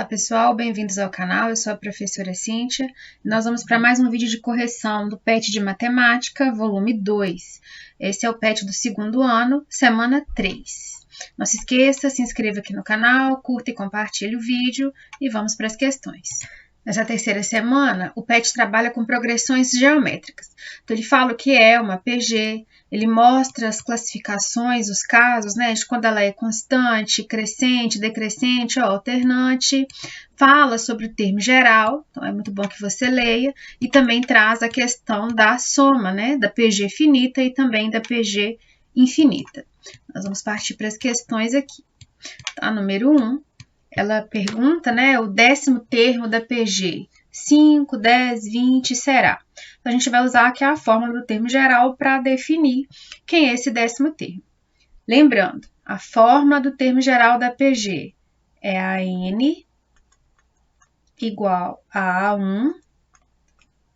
pessoal, bem-vindos ao canal, eu sou a professora Cíntia e nós vamos para mais um vídeo de correção do PET de Matemática, volume 2. Esse é o PET do segundo ano, semana 3. Não se esqueça, se inscreva aqui no canal, curta e compartilhe o vídeo e vamos para as questões. Nessa terceira semana, o PET trabalha com progressões geométricas. Então, ele fala o que é uma PG, ele mostra as classificações, os casos, né, de quando ela é constante, crescente, decrescente ou alternante. Fala sobre o termo geral, então é muito bom que você leia. E também traz a questão da soma, né, da PG finita e também da PG infinita. Nós vamos partir para as questões aqui. Tá, número 1. Ela pergunta, né, o 10º termo da PG, 5, 10, 20, será? Então, a gente vai usar aqui a fórmula do termo geral para definir quem é esse 10º termo. Lembrando, a fórmula do termo geral da PG é a n igual a A1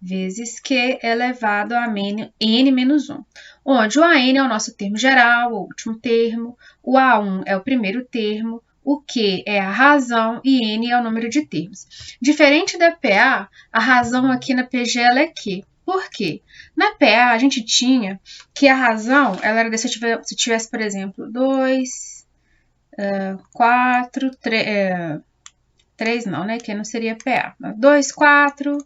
vezes Q elevado a n menos 1, onde o AN é o nosso termo geral, o último termo, o A1 é o primeiro termo, o Q é a razão e N é o número de termos. Diferente da PA, a razão aqui na PG ela é Q. Por quê? Na PA, a gente tinha que a razão, ela era se eu tivesse, por exemplo, 2, 4, 3 não, né? Que não seria PA. 2, 4,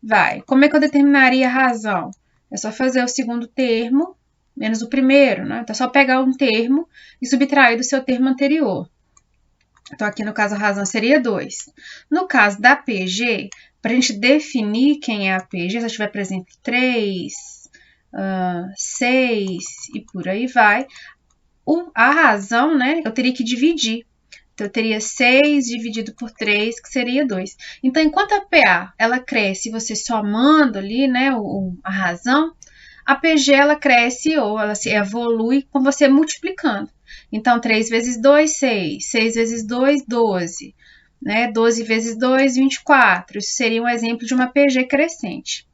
vai. Como é que eu determinaria a razão? É só fazer o segundo termo menos o primeiro, né? Então, é só pegar um termo e subtrair do seu termo anterior. Então, aqui no caso, a razão seria 2. No caso da PG, para a gente definir quem é a PG, se eu tiver, por exemplo, 3, 6 e por aí vai, a razão, né, eu teria que dividir. Então, eu teria 6 dividido por 3, que seria 2. Então, enquanto a PA, ela cresce, você somando ali, né, a razão, a PG, ela cresce ou ela se evolui com você multiplicando. Então, 3 vezes 2, 6. 6 vezes 2, 12. Né? 12 vezes 2, 24. Isso seria um exemplo de uma PG crescente.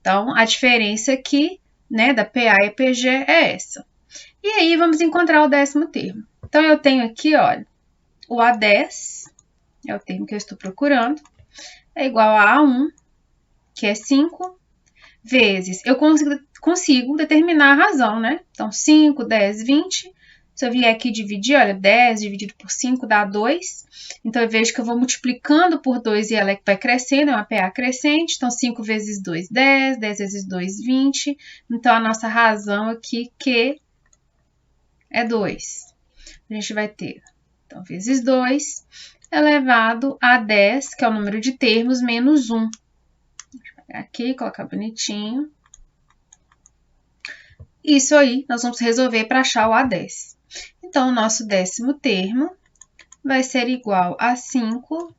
Então, a diferença aqui, né, da PA e PG é essa. E aí, vamos encontrar o 10º termo. Então, eu tenho aqui, olha, o A10, é o termo que eu estou procurando, é igual a A1, que é 5, vezes, eu consigo determinar a razão, né? Então, 5, 10, 20. Se eu vier aqui dividir, olha, 10 dividido por 5 dá 2. Então, eu vejo que eu vou multiplicando por 2 e ela vai crescendo, é uma PA crescente. Então, 5 vezes 2, 10. 10 vezes 2, 20. Então, a nossa razão aqui, Q, é 2. A gente vai ter, então, vezes 2 elevado a 10, que é o número de termos, menos 1. Aqui, colocar bonitinho. Isso aí, nós vamos resolver para achar o A10. Então, o nosso 10º termo vai ser igual a 5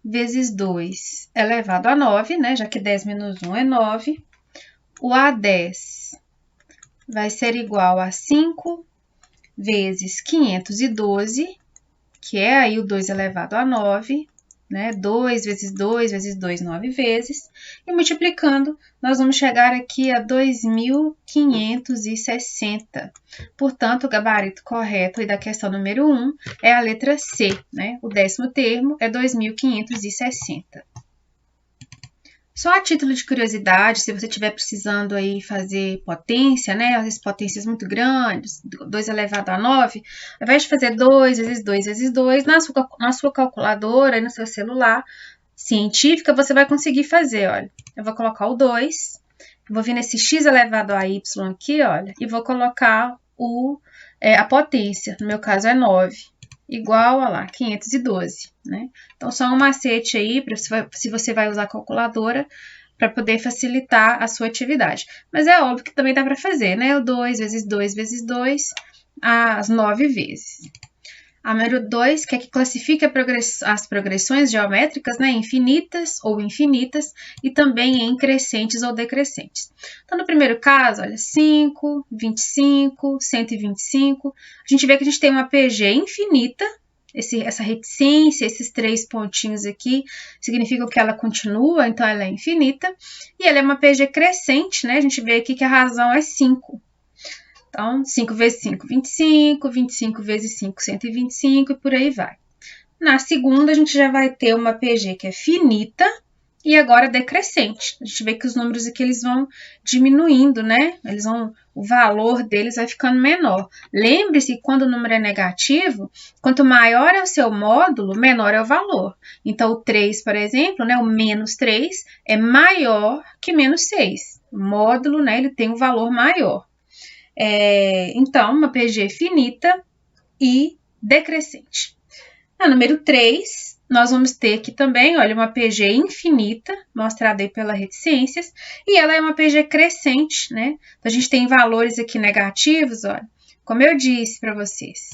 vezes 2 elevado a 9, né? Já que 10 menos 1 é 9. O A10 vai ser igual a 5 vezes 512, que é aí o 2 elevado a 9. Né? 2 vezes 2 vezes 2, 9 vezes. E multiplicando, nós vamos chegar aqui a 2.560. Portanto, o gabarito correto aí da questão número 1 é a letra C. Né? O 10º termo é 2.560. Só a título de curiosidade, se você estiver precisando aí fazer potência, né? Às vezes potências muito grandes, 2 elevado a 9, ao invés de fazer 2 vezes 2 vezes 2, na sua calculadora e no seu celular científica, você vai conseguir fazer, olha. Eu vou colocar o 2, vou vir nesse x elevado a y aqui, olha, e vou colocar a potência, no meu caso é 9. Igual a lá, 512, né? Então, só um macete aí, se você vai usar a calculadora, para poder facilitar a sua atividade. Mas é óbvio que também dá para fazer, né? O 2 vezes 2 vezes 2, as 9 vezes. A número 2 quer que classifique as progressões geométricas, né, infinitas ou infinitas, e também em crescentes ou decrescentes. Então, no primeiro caso, olha, 5, 25, 125. A gente vê que a gente tem uma PG infinita, essa reticência, esses 3 pontinhos aqui, significam que ela continua, então ela é infinita. E ela é uma PG crescente, né? A gente vê aqui que a razão é 5. Então, 5 vezes 5, 25, 25 vezes 5, 125 e por aí vai. Na segunda, a gente já vai ter uma PG que é finita e agora decrescente. A gente vê que os números aqui eles vão diminuindo, né? O valor deles vai ficando menor. Lembre-se que quando o número é negativo, quanto maior é o seu módulo, menor é o valor. Então, o 3, por exemplo, né, o menos 3 é maior que menos 6. O módulo, né, ele tem um valor maior. Então, uma PG finita e decrescente. Na número 3, nós vamos ter aqui também, olha, uma PG infinita, mostrada aí pela Rede Ciências, e ela é uma PG crescente, né? Então, a gente tem valores aqui negativos, olha, como eu disse para vocês.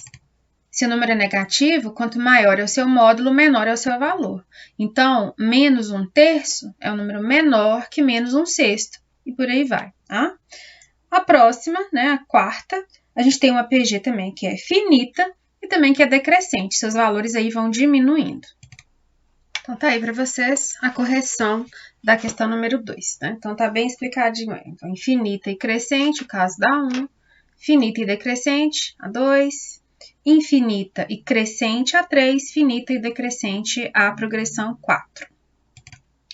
Se o número é negativo, quanto maior é o seu módulo, menor é o seu valor. Então, menos 1/3 é um número menor que menos 1/6, e por aí vai, tá? A próxima, né, a quarta, a gente tem uma PG também que é finita, e também que é decrescente, seus valores aí vão diminuindo. Então, tá aí para vocês a correção da questão número 2, né? Então, tá bem explicadinho aí. Então, infinita e crescente, o caso da 1, finita e decrescente, a 2, infinita e crescente, a 3, finita e decrescente, a progressão 4.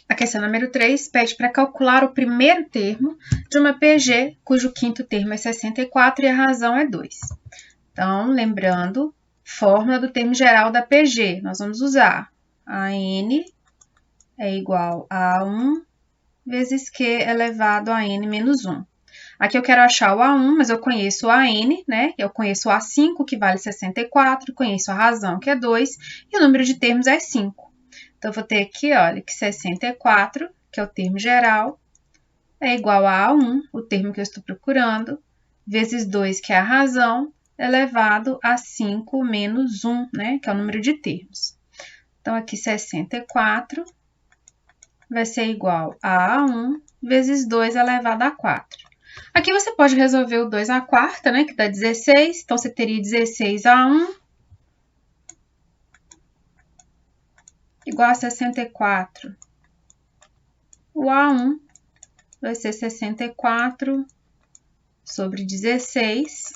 A questão número 3 pede para calcular o primeiro termo de uma PG, cujo quinto termo é 64 e a razão é 2. Então, lembrando, fórmula do termo geral da PG, nós vamos usar a n é igual a 1 vezes q elevado a n menos 1. Aqui eu quero achar o A1, mas eu conheço o AN, né? Eu conheço o A5, que vale 64, conheço a razão, que é 2, e o número de termos é 5. Então, eu vou ter aqui, olha, que 64, que é o termo geral, é igual a A1, o termo que eu estou procurando, vezes 2, que é a razão, elevado a 5 menos 1, né, que é o número de termos. Então, aqui 64 vai ser igual a A1 vezes 2 elevado a 4. Aqui você pode resolver o 2 à quarta, né, que dá 16. Então, você teria 16A1 igual a 64. O A1 vai ser 64 sobre 16.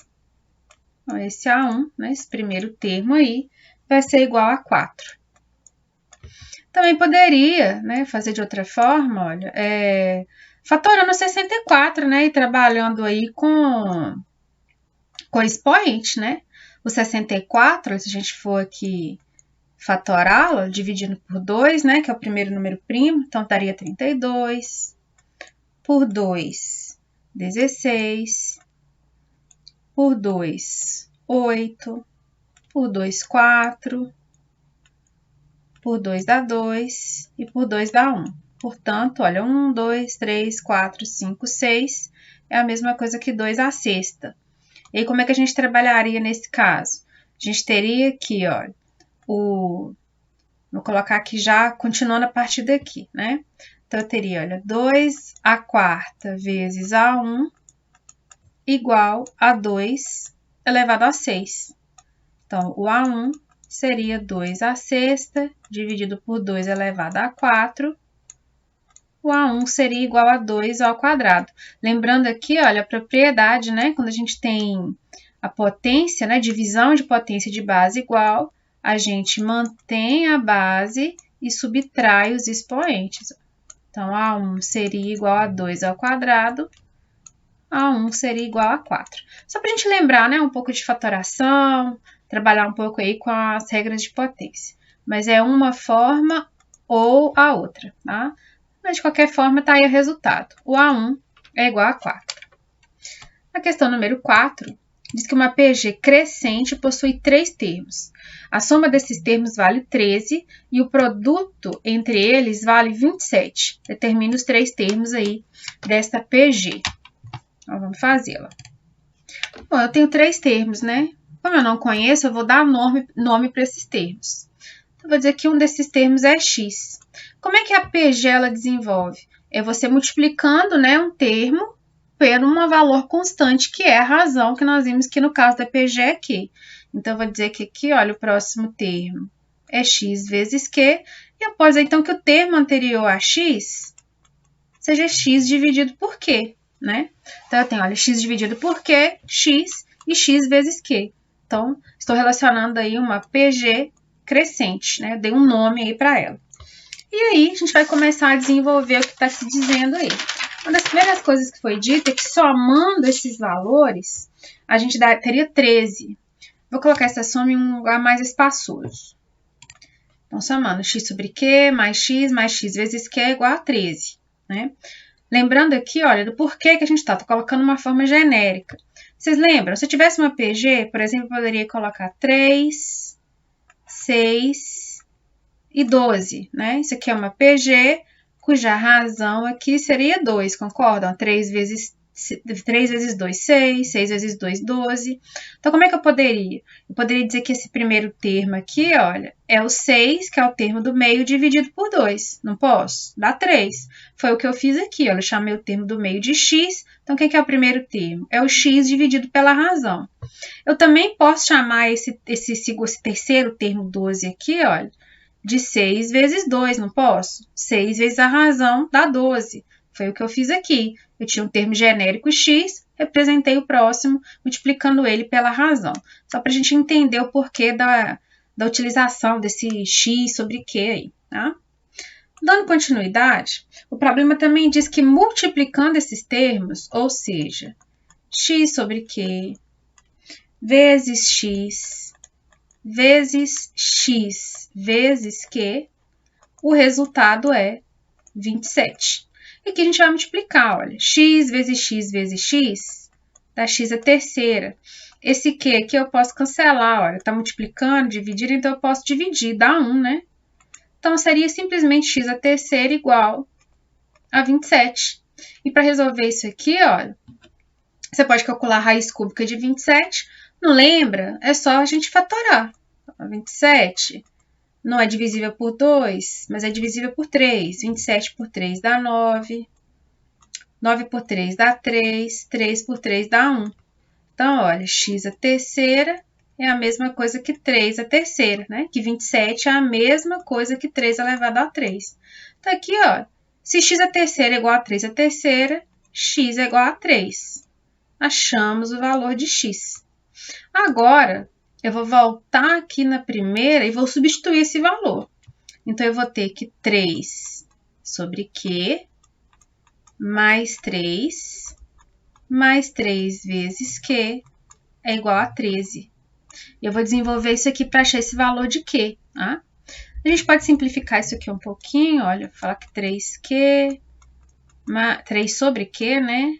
Então, esse A1, né, esse primeiro termo aí, vai ser igual a 4. Também poderia, né, fazer de outra forma, olha, fatorando 64, né, e trabalhando aí com expoente, né? O 64, se a gente for aqui fatorá-lo, dividindo por 2, né, que é o primeiro número primo, então daria 32, por 2, 16, por 2, 8, por 2, 4, por 2 dá 2 e por 2 dá 1. Portanto, olha, 1, 2, 3, 4, 5, 6 é a mesma coisa que 2 à sexta. E aí, como é que a gente trabalharia nesse caso? A gente teria aqui, olha, vou colocar aqui já, continuando a partir daqui, né? Então, eu teria, olha, 2 à quarta vezes A1 igual a 2 elevado a 6. Então, o A1 seria 2 à sexta dividido por 2 elevado a 4. O A1 seria igual a 2 ao quadrado. Lembrando aqui, olha, a propriedade, né? Quando a gente tem a potência, né? Divisão de potência de base igual, a gente mantém a base e subtrai os expoentes. Então, A1 seria igual a 2 ao quadrado, A1 seria igual a 4. Só para a gente lembrar, né? Um pouco de fatoração, trabalhar um pouco aí com as regras de potência. Mas é uma forma ou a outra, tá? Mas de qualquer forma, tá aí o resultado. O A1 é igual a 4. A questão número 4 diz que uma PG crescente possui 3 termos. A soma desses termos vale 13 e o produto entre eles vale 27. Determine os 3 termos aí desta PG. Então, vamos fazê-la. Bom, eu tenho 3 termos, né? Como eu não conheço, eu vou dar nome para esses termos. Eu vou dizer que um desses termos é x. Como é que a PG ela desenvolve? É você multiplicando, né, um termo por um valor constante, que é a razão que nós vimos que no caso da PG é q. Então, eu vou dizer que aqui, olha, o próximo termo é x vezes q. E eu posso dizer, então, que o termo anterior a x seja x dividido por q, né? Então, eu tenho, olha, x dividido por q, x e x vezes q. Então, estou relacionando aí uma PG crescente, né? Dei um nome aí para ela. E aí, a gente vai começar a desenvolver o que está se dizendo aí. Uma das primeiras coisas que foi dita é que somando esses valores, a gente teria 13. Vou colocar essa soma em um lugar mais espaçoso. Então, somando x sobre q mais x vezes q é igual a 13, né? Lembrando aqui, olha, do porquê que a gente está colocando uma forma genérica. Vocês lembram? Se eu tivesse uma PG, por exemplo, eu poderia colocar 3, 6 e 12, né? Isso aqui é uma PG, cuja razão aqui seria 2, concordam? 3 vezes 2, 6, 6 vezes 2, 12. Então, como é que eu poderia? Eu poderia dizer que esse primeiro termo aqui, olha, é o 6, que é o termo do meio, dividido por 2. Não posso? Dá 3. Foi o que eu fiz aqui, olha, eu chamei o termo do meio de x. Então, o que é o primeiro termo? É o x dividido pela razão. Eu também posso chamar esse terceiro termo 12 aqui, olha, de 6 vezes 2, não posso? 6 vezes a razão dá 12. Foi o que eu fiz aqui. Eu tinha um termo genérico x, representei o próximo, multiplicando ele pela razão. Só para a gente entender o porquê da utilização desse x sobre q aí, tá? Dando continuidade, o problema também diz que multiplicando esses termos, ou seja, x sobre q vezes x vezes x vezes q, o resultado é 27. E aqui a gente vai multiplicar, olha, x vezes x dá x a terceira. Esse q aqui eu posso cancelar, olha, tá multiplicando, dividir, então eu posso dividir, dá 1, né? Então, seria simplesmente x a terceira igual a 27. E para resolver isso aqui, olha, você pode calcular a raiz cúbica de 27. Não lembra? É só a gente fatorar. 27 não é divisível por 2, mas é divisível por 3. 27 por 3 dá 9. 9 por 3 dá 3. 3 por 3 dá 1. Então, olha, x a terceira é a mesma coisa que 3 a terceira, né? Que 27 é a mesma coisa que 3 elevado a 3. Então, aqui, ó, se x a terceira é igual a 3 a terceira, x é igual a 3. Achamos o valor de x. Agora, eu vou voltar aqui na primeira e vou substituir esse valor. Então, eu vou ter que 3 sobre q mais 3 vezes q é igual a 13. Eu vou desenvolver isso aqui para achar esse valor de q, tá? A gente pode simplificar isso aqui um pouquinho, olha, falar que 3q, 3 sobre q, né?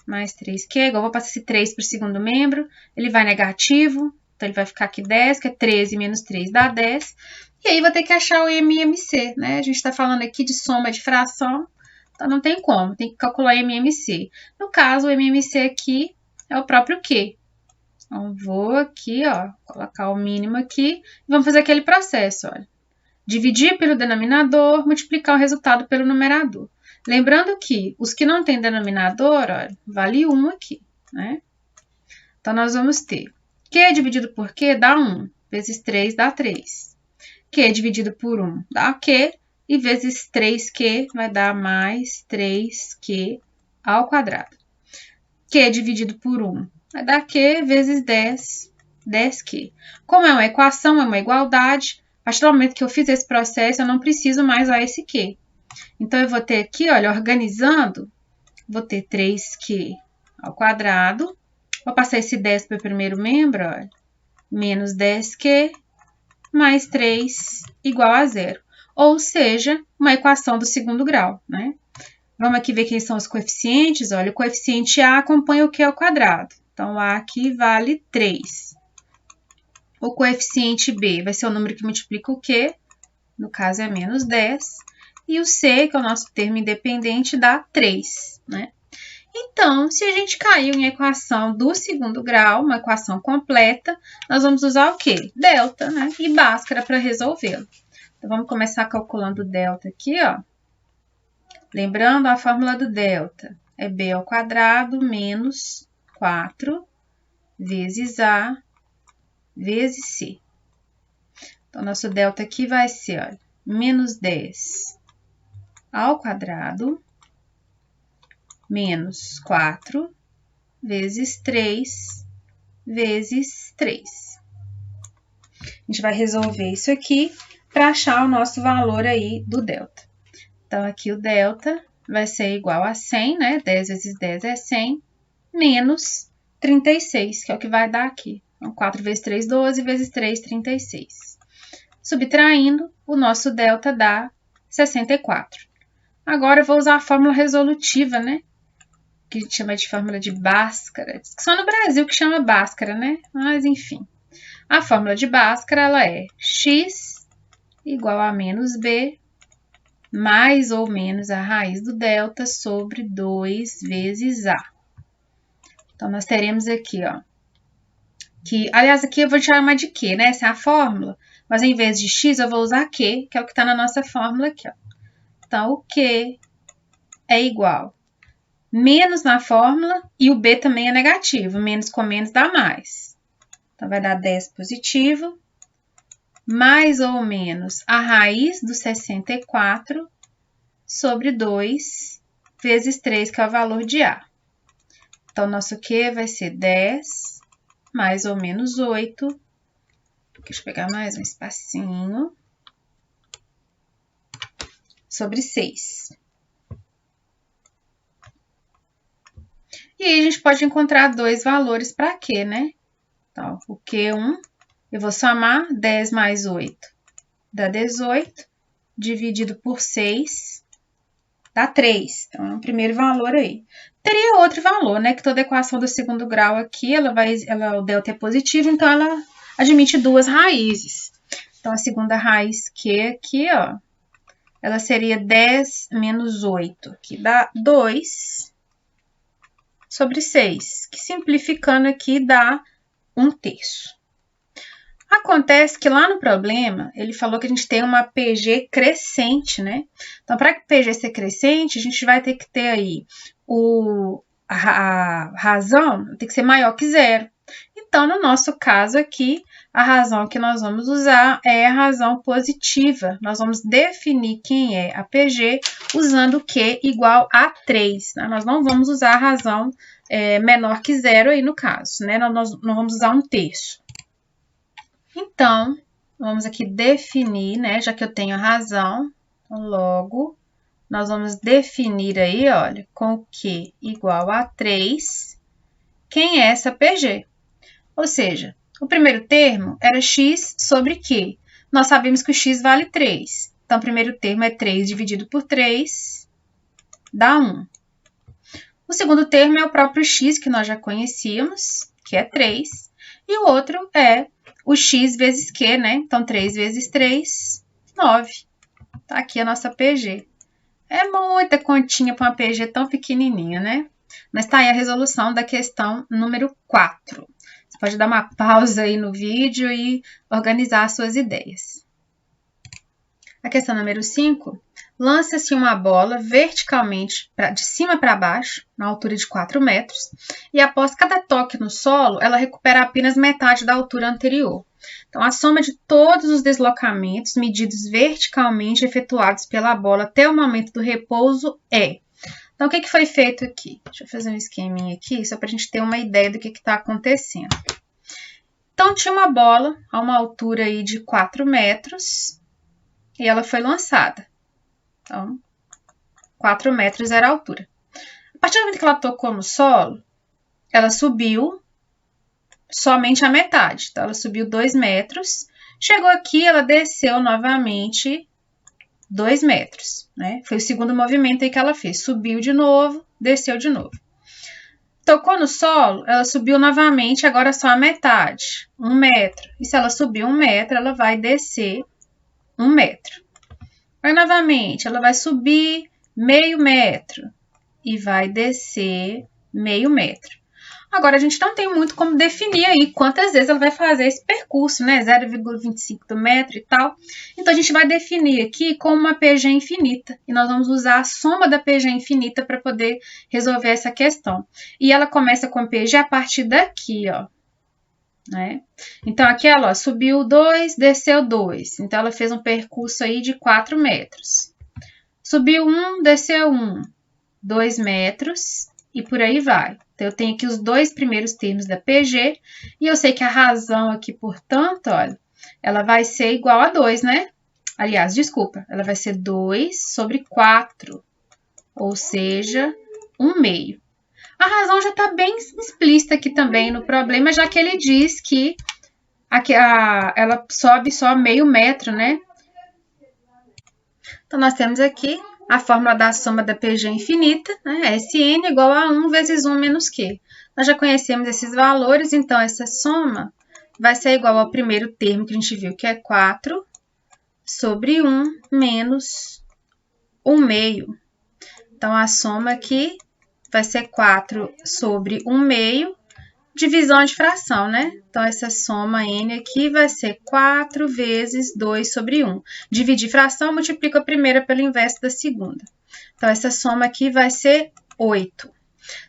Mais 3q, igual eu vou passar esse 3 para o segundo membro, ele vai negativo, então ele vai ficar aqui 10, que é 13 menos 3 dá 10. E aí vou ter que achar o MMC, né? A gente está falando aqui de soma de fração, então não tem como, tem que calcular MMC. No caso, o MMC aqui é o próprio Q. Então, vou aqui, ó, colocar o mínimo aqui e vamos fazer aquele processo, olha. Dividir pelo denominador, multiplicar o resultado pelo numerador. Lembrando que os que não têm denominador, olha, vale 1 aqui, né? Então, nós vamos ter Q dividido por Q dá 1, vezes 3 dá 3. Q dividido por 1 dá Q, e vezes 3Q vai dar mais 3Q ao quadrado. Q dividido por 1 vai dar Q vezes 10, 10Q. Como é uma equação, é uma igualdade, a partir do momento que eu fiz esse processo, eu não preciso mais usar esse Q. Então, eu vou ter aqui, olha, organizando, vou ter 3Q ao quadrado. Vou passar esse 10 para o primeiro membro, olha, menos 10Q mais 3 igual a 0. Ou seja, uma equação do segundo grau, né? Vamos aqui ver quem são os coeficientes. Olha, o coeficiente A acompanha o Q ao quadrado. Então, A aqui vale 3. O coeficiente B vai ser o número que multiplica o Q, no caso é menos 10. E o C, que é o nosso termo independente, dá 3, né? Então, se a gente caiu em equação do segundo grau, uma equação completa, nós vamos usar o quê? Delta, né? E Bhaskara para resolvê-lo. Então, vamos começar calculando o delta aqui, ó. Lembrando, a fórmula do delta é b ao quadrado menos 4 vezes A vezes C. Então, nosso delta aqui vai ser, olha, menos 10 ao quadrado menos 4 vezes 3 vezes 3. A gente vai resolver isso aqui para achar o nosso valor aí do delta. Então, aqui o delta vai ser igual a 100, né? 10 vezes 10 é 100, menos 36, que é o que vai dar aqui. Então, 4 vezes 3, 12, vezes 3, 36. Subtraindo, o nosso delta dá 64. Agora, eu vou usar a fórmula resolutiva, né? Que a gente chama de fórmula de Bhaskara. Só no Brasil que chama Bhaskara, né? Mas, enfim. A fórmula de Bhaskara, ela é x igual a menos b mais ou menos a raiz do delta sobre 2 vezes a. Então, nós teremos aqui, ó, que, aliás, aqui eu vou chamar de Q, né? Essa é a fórmula, mas em vez de x eu vou usar Q, que é o que está na nossa fórmula aqui, ó. Então, o Q é igual menos na fórmula e o B também é negativo, menos com menos dá mais. Então, vai dar 10 positivo, mais ou menos a raiz do 64 sobre 2 vezes 3, que é o valor de A. Então, nosso Q vai ser 10 mais ou menos 8. Deixa eu pegar mais um espacinho. Sobre 6. E aí, a gente pode encontrar dois valores para Q, né? Então, o Q1, eu vou somar 10 mais 8, dá 18, dividido por 6, dá 3. Então, é o primeiro valor aí. Teria outro valor, né? Que toda equação do segundo grau aqui, o delta é positivo, então ela admite duas raízes. Então, a segunda raiz Q aqui, ó, ela seria 10 menos 8, que dá 2 sobre 6, que simplificando aqui dá 1/3. Acontece que lá no problema, ele falou que a gente tem uma PG crescente, né? Então, para que PG ser crescente, a gente vai ter que ter aí a razão tem que ser maior que 0. Então, no nosso caso aqui, a razão que nós vamos usar é a razão positiva. Nós vamos definir quem é a PG usando Q igual a 3. Né? Nós não vamos usar a razão menor que 0 aí no caso, né? Nós vamos usar 1/3. Então, vamos aqui definir, né? Já que eu tenho a razão, então, logo, nós vamos definir aí, olha, com Q igual a 3, quem é essa PG? Ou seja, o primeiro termo era x sobre Q. Nós sabemos que o x vale 3. Então, o primeiro termo é 3 dividido por 3, dá 1. O segundo termo é o próprio x, que nós já conhecíamos, que é 3. E o outro é o x vezes Q, né? Então, 3 vezes 3, 9. Tá aqui a nossa PG. É muita continha para uma PG tão pequenininha, né? Mas tá aí a resolução da questão número 4. Você pode dar uma pausa aí no vídeo e organizar as suas ideias. A questão número 5. Lança-se uma bola verticalmente de cima para baixo, na altura de 4 metros, e após cada toque no solo, ela recupera apenas metade da altura anterior. Então, a soma de todos os deslocamentos medidos verticalmente efetuados pela bola até o momento do repouso é... Então, o que foi feito aqui? Deixa eu fazer um esqueminha aqui, só para a gente ter uma ideia do que está acontecendo. Então, tinha uma bola a uma altura aí de 4 metros e ela foi lançada. Então, 4 metros era a altura. A partir do momento que ela tocou no solo, ela subiu somente a metade. Então, ela subiu 2 metros. Chegou aqui, ela desceu novamente 2 metros, né? Foi o segundo movimento aí que ela fez. Subiu de novo, desceu de novo. Tocou no solo, ela subiu novamente, agora só a metade, 1 metro. E se ela subir 1 metro, ela vai descer 1 metro. Aí, novamente, ela vai subir meio metro e vai descer meio metro. Agora, a gente não tem muito como definir aí quantas vezes ela vai fazer esse percurso, né? 0,25 do metro e tal. Então, a gente vai definir aqui como uma PG infinita. E nós vamos usar a soma da PG infinita para poder resolver essa questão. E ela começa com PG a partir daqui, ó. Né? Então, aqui ela ó, subiu 2, desceu 2. Então, ela fez um percurso aí de 4 metros. Subiu 1, desceu 1. 2 metros e por aí vai. Então, eu tenho aqui os dois primeiros termos da PG e eu sei que a razão aqui, portanto, olha, ela vai ser igual a 2, né? Aliás, desculpa, ela vai ser 2 sobre 4, ou seja, 1/2. A razão já está bem explícita aqui também no problema, já que ele diz que ela sobe só meio metro, né? Então, nós temos aqui a fórmula da soma da PG infinita, né? Sn igual a 1 vezes 1 menos Q. Nós já conhecemos esses valores, então essa soma vai ser igual ao primeiro termo que a gente viu, que é 4 sobre 1 menos 1/2. Então, a soma aqui vai ser 4 sobre 1/2, divisão de fração, né? Então, essa soma n aqui vai ser 4 vezes 2 sobre 1. Dividir fração, multiplica a primeira pelo inverso da segunda. Então, essa soma aqui vai ser 8.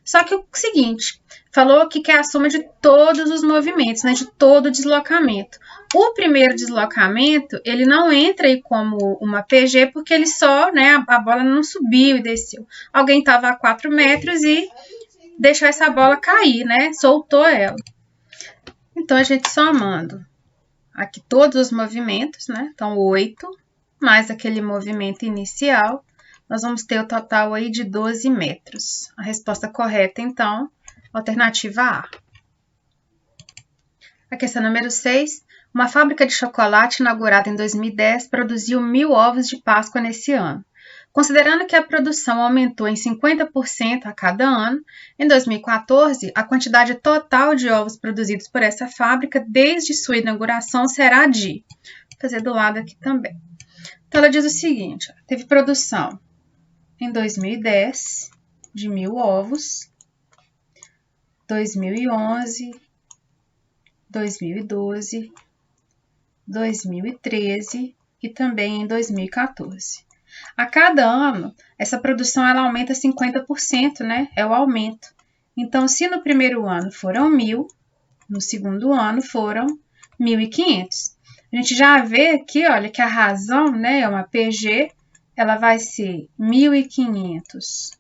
Só que o seguinte, falou que é a soma de todos os movimentos, né? De todo o deslocamento. O primeiro deslocamento, ele não entra aí como uma PG, porque ele só, né? A bola não subiu e desceu. Alguém estava a 4 metros e deixou essa bola cair, né? Soltou ela. Então, a gente somando aqui todos os movimentos, né? Então, 8 mais aquele movimento inicial, nós vamos ter o total aí de 12 metros. A resposta correta, então, alternativa A. A questão número 6. Uma fábrica de chocolate inaugurada em 2010 produziu 1.000 ovos de Páscoa nesse ano. Considerando que a produção aumentou em 50% a cada ano, em 2014, a quantidade total de ovos produzidos por essa fábrica desde sua inauguração será de... Vou fazer do lado aqui também. Então, ela diz o seguinte, teve produção em 2010 de 1.000 ovos, 2011, 2012, 2013 e também em 2014. A cada ano, essa produção ela aumenta 50%, né? É o aumento. Então, se no primeiro ano foram 1.000, no segundo ano foram 1.500. A gente já vê aqui, olha, que a razão, né, é uma PG, ela vai ser 1.500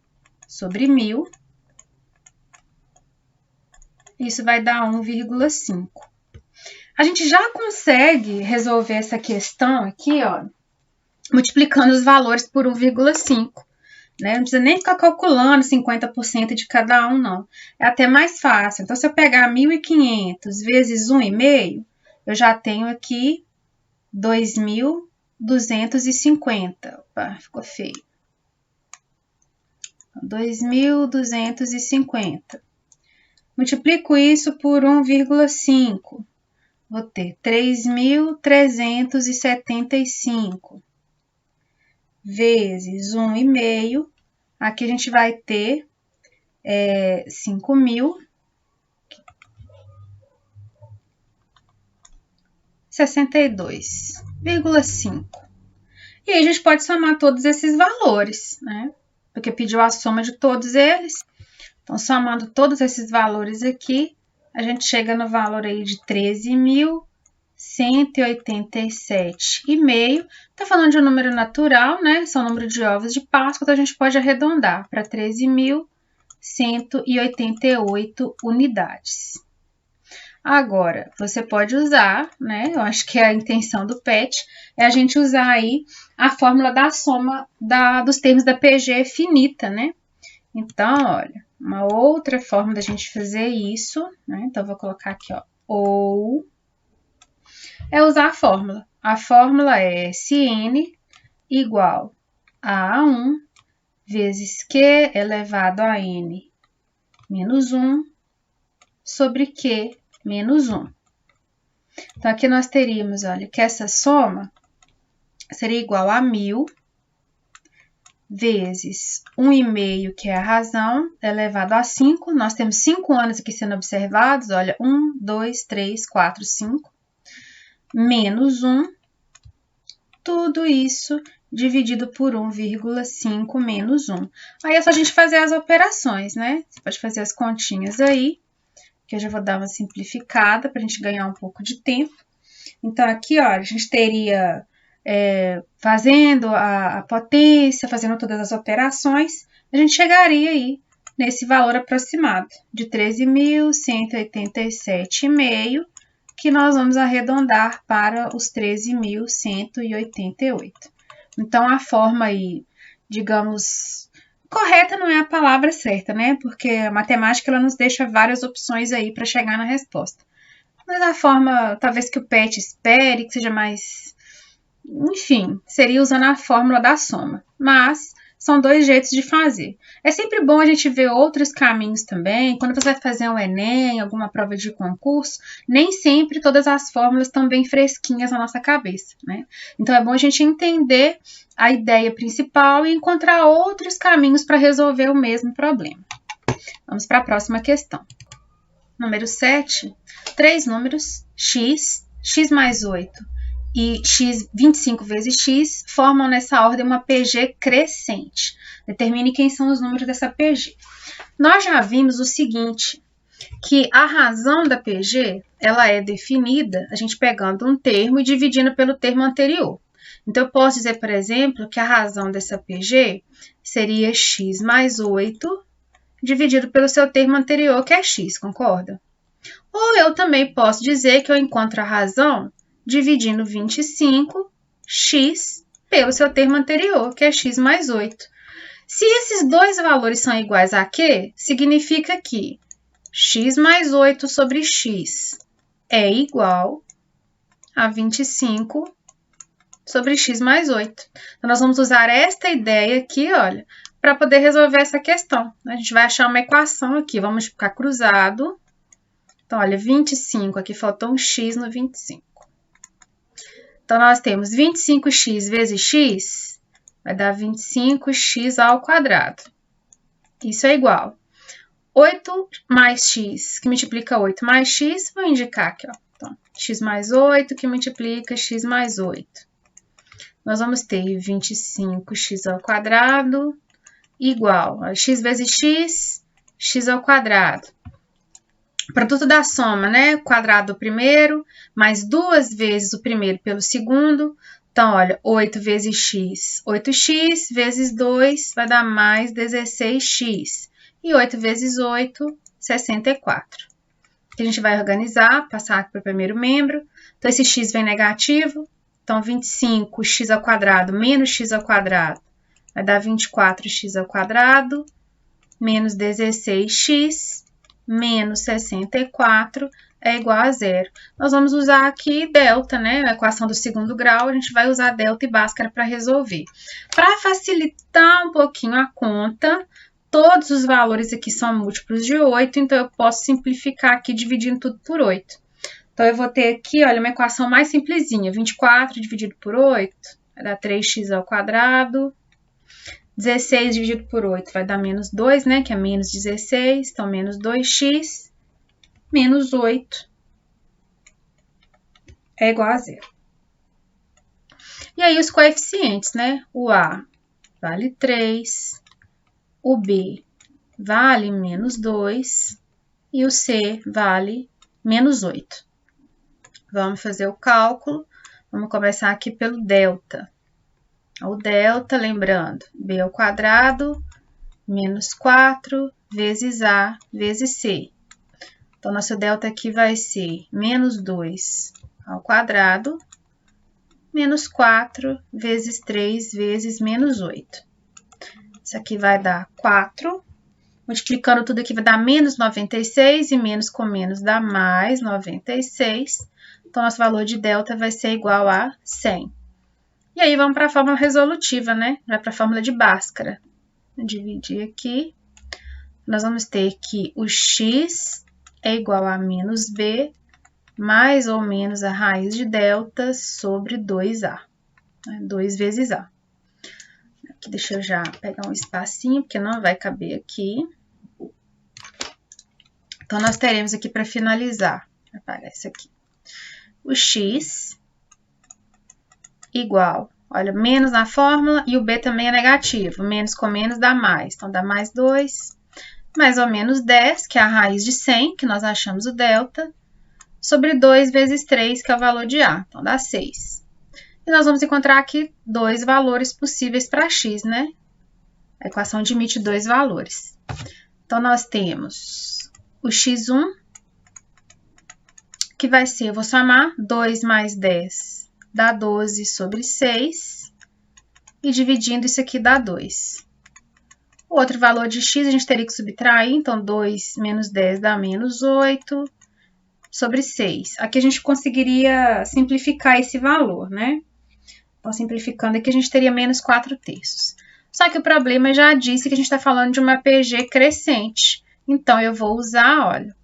sobre 1.000. Isso vai dar 1,5. A gente já consegue resolver essa questão aqui, ó, multiplicando os valores por 1,5. Né? Não precisa nem ficar calculando 50% de cada um, não. É até mais fácil. Então, se eu pegar 1.500 vezes 1,5, eu já tenho aqui 2.250. Opa, ficou feio. 2.250. Multiplico isso por 1,5. Vou ter 3.375 vezes 1,5. Aqui a gente vai ter 5.062,5. E aí a gente pode somar todos esses valores, né? Porque pediu a soma de todos eles. Então, somando todos esses valores aqui, a gente chega no valor aí de 13.187,5. Tá falando de um número natural, né? São o número de ovos de Páscoa, então a gente pode arredondar para 13.188 unidades. Agora, você pode usar, né? Eu acho que a intenção do PET é a gente usar aí a fórmula da soma dos termos da PG finita, né? Então, olha, uma outra forma da gente fazer isso, né? Então, eu vou colocar aqui, ó, ou é usar a fórmula. A fórmula é Sn igual a 1 vezes Q elevado a N menos 1 sobre Q menos 1. Então, aqui nós teríamos, olha, que essa soma seria igual a 1.000 vezes 1,5, que é a razão, elevado a 5. Nós temos 5 anos aqui sendo observados, olha, 1, 2, 3, 4, 5, menos 1, tudo isso dividido por 1,5 menos 1. Aí é só a gente fazer as operações, né? Você pode fazer as continhas aí, que eu já vou dar uma simplificada para a gente ganhar um pouco de tempo. Então, aqui, ó, a gente teria... fazendo a potência, fazendo todas as operações, a gente chegaria aí nesse valor aproximado de 13.187,5 que nós vamos arredondar para os 13.188. Então, a forma aí, digamos, correta não é a palavra certa, né? Porque a matemática ela nos deixa várias opções aí para chegar na resposta. Mas a forma, talvez que o PET espere, que seja mais... Enfim, seria usando a fórmula da soma. Mas são dois jeitos de fazer. É sempre bom a gente ver outros caminhos também. Quando você vai fazer um Enem, alguma prova de concurso, nem sempre todas as fórmulas estão bem fresquinhas na nossa cabeça, né? Então é bom a gente entender a ideia principal e encontrar outros caminhos para resolver o mesmo problema. Vamos para a próxima questão. Número 7, três números, x mais 8 e x 25 vezes x formam nessa ordem uma PG crescente. Determine quem são os números dessa PG. Nós já vimos o seguinte, que a razão da PG ela é definida a gente pegando um termo e dividindo pelo termo anterior. Então, eu posso dizer, por exemplo, que a razão dessa PG seria x mais 8 dividido pelo seu termo anterior, que é x, concorda? Ou eu também posso dizer que eu encontro a razão dividindo 25x pelo seu termo anterior, que é x mais 8. Se esses dois valores são iguais a quê? Significa que x mais 8 sobre x é igual a 25 sobre x mais 8. Então, nós vamos usar esta ideia aqui, olha, para poder resolver essa questão. A gente vai achar uma equação aqui, vamos ficar cruzado. Então, olha, 25, aqui faltou um x no 25. Então, nós temos 25x vezes x, vai dar 25x ao quadrado. Isso é igual. 8 mais x, que multiplica 8 mais x, vou indicar aqui, ó. Então, x mais 8, que multiplica x mais 8. Nós vamos ter 25x ao quadrado igual a x vezes x, x ao quadrado. Produto da soma, né? Quadrado do primeiro, mais 2 vezes o primeiro pelo segundo. Então, olha, 8 vezes x, 8x, vezes 2 vai dar mais 16x. E 8 vezes 8, 64. A gente vai organizar, passar aqui para o primeiro membro. Então, esse x vem negativo. Então, 25x ao quadrado menos x ao quadrado vai dar 24x ao quadrado, menos 16x, menos 64 é igual a zero. Nós vamos usar aqui delta, né? A equação do segundo grau, a gente vai usar delta e Bhaskara para resolver. Para facilitar um pouquinho a conta, todos os valores aqui são múltiplos de 8, então eu posso simplificar aqui dividindo tudo por 8. Então, eu vou ter aqui, olha, uma equação mais simplesinha. 24 dividido por 8 vai dar 3x ao quadrado. 16 dividido por 8 vai dar menos 2, né? Que é menos 16. Então, menos 2x menos 8 é igual a zero. E aí, os coeficientes, né? O A vale 3. O B vale menos 2. E o C vale menos 8. Vamos fazer o cálculo. Vamos começar aqui pelo delta. O delta, lembrando, b ao quadrado menos 4 vezes a vezes c. Então, nosso delta aqui vai ser menos 2 ao quadrado menos 4 vezes 3 vezes menos 8. Isso aqui vai dar 4. Multiplicando tudo aqui vai dar menos 96 e menos com menos dá mais 96. Então, nosso valor de delta vai ser igual a 100. E aí, vamos para a fórmula resolutiva, né? Vai para a fórmula de Bhaskara. Vou dividir aqui. Nós vamos ter que o x é igual a menos b, mais ou menos a raiz de delta sobre 2a. 2 vezes a. Aqui, deixa eu já pegar um espacinho, porque não vai caber aqui. Então, nós teremos aqui para finalizar. Aparece aqui. O x igual, olha, menos na fórmula e o b também é negativo. Menos com menos dá mais. Então, dá mais 2, mais ou menos 10, que é a raiz de 100, que nós achamos o delta, sobre 2 vezes 3, que é o valor de a. Então, dá 6. E nós vamos encontrar aqui dois valores possíveis para x, né? A equação admite dois valores. Então, nós temos o x1, aqui vai ser, eu vou somar 2 mais 10 dá 12 sobre 6. E dividindo isso aqui dá 2. O outro valor de x a gente teria que subtrair, então 2 menos 10 dá menos 8 sobre 6. Aqui a gente conseguiria simplificar esse valor, né? Então, simplificando aqui, a gente teria menos 4/3. Só que o problema já disse que a gente está falando de uma PG crescente. Então, eu vou usar, olha,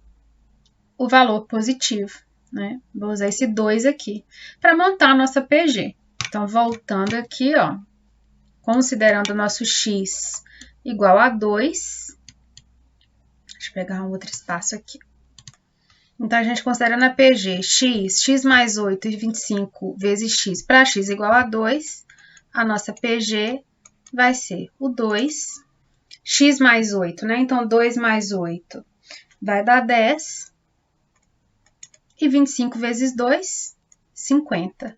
o valor positivo, né? Vou usar esse 2 aqui para montar a nossa PG. Então, voltando aqui, ó, considerando o nosso x igual a 2. Deixa eu pegar um outro espaço aqui. Então, a gente considera na PG x mais 8 e 25 vezes x para x igual a 2. A nossa PG vai ser o 2. X mais 8, né? Então, 2 mais 8 vai dar 10. E 25 vezes 2, 50.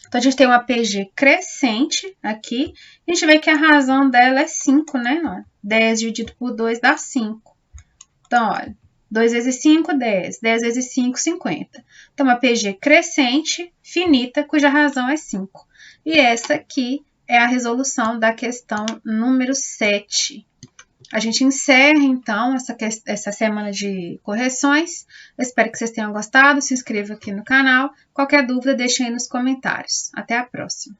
Então, a gente tem uma PG crescente aqui. A gente vê que a razão dela é 5, né? 10 dividido por 2 dá 5. Então, olha, 2 vezes 5, 10. 10 vezes 5, 50. Então, uma PG crescente, finita, cuja razão é 5. E essa aqui é a resolução da questão número 7. A gente encerra, então, essa semana de correções. Eu espero que vocês tenham gostado. Se inscreva aqui no canal. Qualquer dúvida, deixem aí nos comentários. Até a próxima.